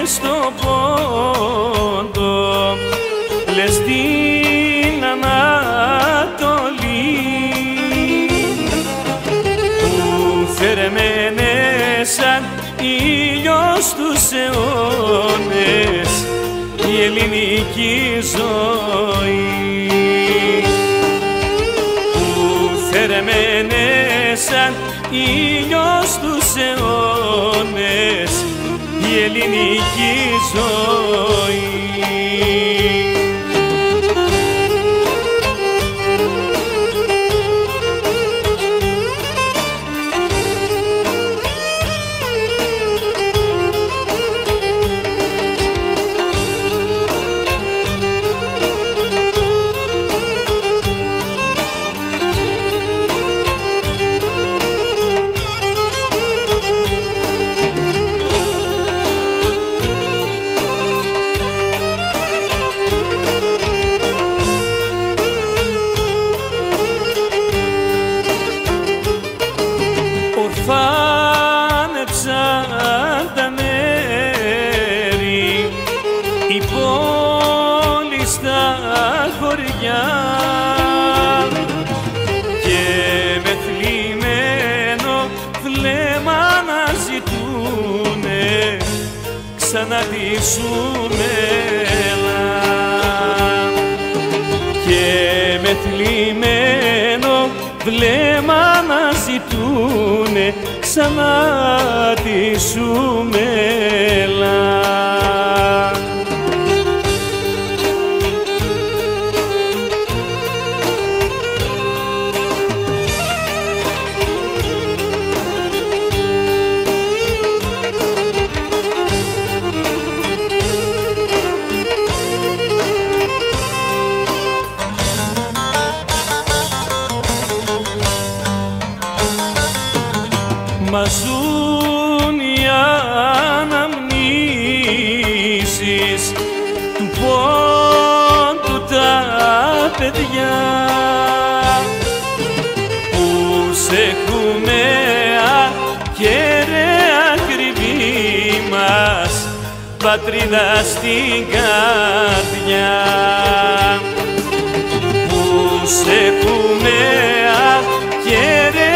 στο πόντο, λες την Ανατολή, που θερμαίνε σαν ήλιος τους αιώνες η ελληνική ζωή, που θερμαίνε σαν ήλιος τους αιώνες η ελληνική ζωή. Ορφάνεψαν τα μέρη, η πόλη στα χωριά, και με θλιμμένο βλέμμα να ζητούνε ξανά τη Σουμέλα, και με θλιμμένο βλέμμα να ζητούνε ξανά τη Σουμέλα. Μας ζουν οι αναμνήσεις του πόντου τα παιδιά, που σε έχουμε ακέραια ακριβή μας πατρίδα στην καρδιά, που σε έχουμε ακέραια